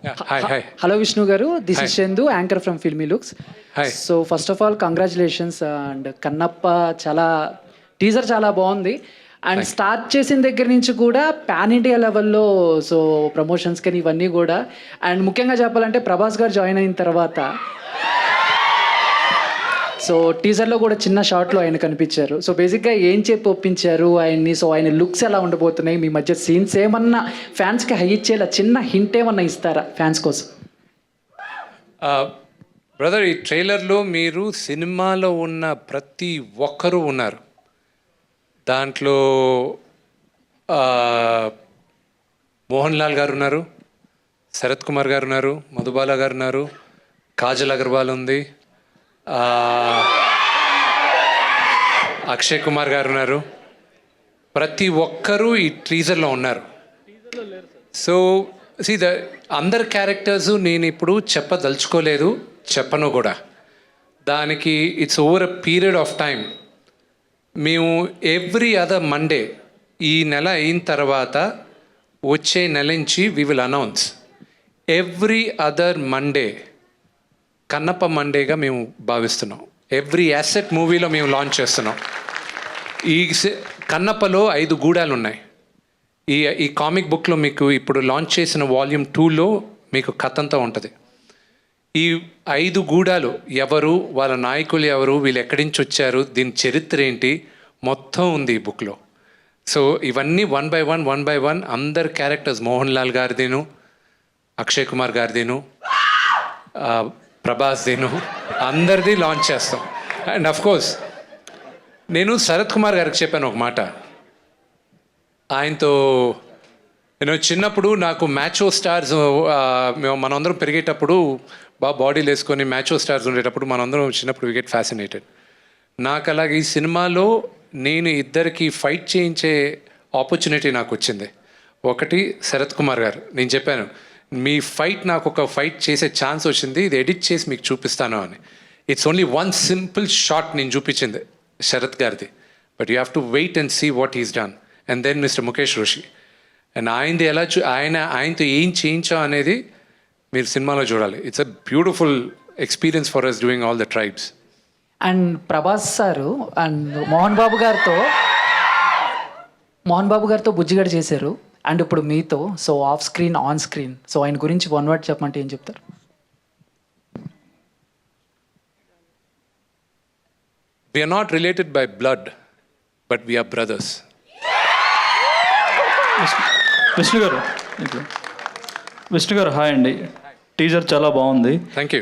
Hello Vishnu garu, this is Shendu, anchor from Filmy Looks. Hi. So first of all, congratulations and Kannappa చాలా teaser చాలా బాగుంది and start చేసిన దగ్గర నుంచి కూడా పాన్ ఇండియా లెవెల్లో సో ప్రమోషన్స్ కానీ ఇవన్నీ కూడా అండ్ ముఖ్యంగా చెప్పాలంటే ప్రభాస్ గారు జాయిన్ అయిన తర్వాత సో టీజర్లో కూడా చిన్న షార్ట్లో ఆయన కనిపించారు. సో బేసిక్గా ఏం చెప్పి ఒప్పించారు ఆయన్ని, సో ఆయన లుక్స్ ఎలా ఉండబోతున్నాయి, మీ మధ్య సీన్స్ ఏమన్నా ఫ్యాన్స్కి హై ఇచ్చేలా చిన్న హింట్ ఏమన్నా ఇస్తారా ఫ్యాన్స్ కోసం? బ్రదర్, ఈ ట్రైలర్లో మీరు సినిమాలో ఉన్న ప్రతి ఒక్కరూ ఉన్నారు. దాంట్లో మోహన్ లాల్ గారు ఉన్నారు, శరత్ కుమార్ గారు ఉన్నారు, మధుబాల గారు ఉన్నారు, కాజల్ అగర్వాల్ ఉంది, అక్షయ్ కుమార్ గారు ఉన్నారు. ప్రతి ఒక్కరూ ఈ టీజర్లో ఉన్నారు. సో అందరి క్యారెక్టర్స్ నేను ఇప్పుడు చెప్పదలుచుకోలేదు, చెప్పను కూడా. దానికి it's over a period of time. మేము ఎవ్రీ అదర్ మండే, ఈ నెల అయిన తర్వాత వచ్చే నెల నుంచి we will announce every other Monday Kannappa మండేగా మేము భావిస్తున్నాం. ఎవ్రీ యాసెట్ మూవీలో మేము లాంచ్ చేస్తున్నాం. ఈ కన్నప్పలో 5 గూడాలు ఉన్నాయి. ఈ కామిక్ బుక్లో మీకు ఇప్పుడు లాంచ్ చేసిన వాల్యూమ్ 2లో మీకు కథంతా ఉంటుంది. ఈ 5 గూడాలు ఎవరు, వాళ్ళ నాయకులు ఎవరు, వీళ్ళు ఎక్కడి నుంచి వచ్చారు, దీని చరిత్ర ఏంటి, మొత్తం ఉంది ఈ బుక్లో. సో ఇవన్నీ వన్ బై వన్ అందరు క్యారెక్టర్స్, మోహన్ లాల్ గారిదేను, అక్షయ్ కుమార్ గారిదేను, ప్రభాస్ దేను, అందరిది లాంచ్ చేస్తాం. అండ్ అఫ్ కోర్స్ నేను శరత్ కుమార్ గారికి చెప్పాను ఒక మాట. ఆయనతో నేను చిన్నప్పుడు నాకు మ్యాచో స్టార్స్, మనందరం పెరిగేటప్పుడు బాగా బాడీలు వేసుకొని మ్యాచో స్టార్స్ ఉండేటప్పుడు మనందరం చిన్నప్పుడు వి గెట్ ఫ్యాసినేటెడ్. నాకు అలాగే ఈ సినిమాలో నేను ఇద్దరికి ఫైట్ చేయించే ఆపర్చునిటీ నాకు వచ్చింది. ఒకటి శరత్ కుమార్ గారు, నేను చెప్పాను మీ ఫైట్, నాకు ఒక ఫైట్ చేసే ఛాన్స్ వచ్చింది, ఇది ఎడిట్ చేసి మీకు చూపిస్తాను అని. It's only one simple shot నేను చూపించింది శరత్ గారిది, but you have to wait and see what is done. And then mister Mukesh Rishi and ఆయనది ఎలా ఆయనతో ఏం చేయించాం అనేది మీరు సినిమాలో చూడాలి. It's a beautiful experience for us doing all the tribes. And Prabhas sir and Mohan Babu గారితో బుజ్జిగడ చేశారు అండ్ ఇప్పుడు మీతో, so off screen on screen, so ఆయన గురించి 1 word చెప్పమంటే ఏం చెప్తారు? We are not related by blood, but we are brothers. Vishnu గారు హాయ్ అండి. టీజర్ చాలా బాగుంది. Thank you.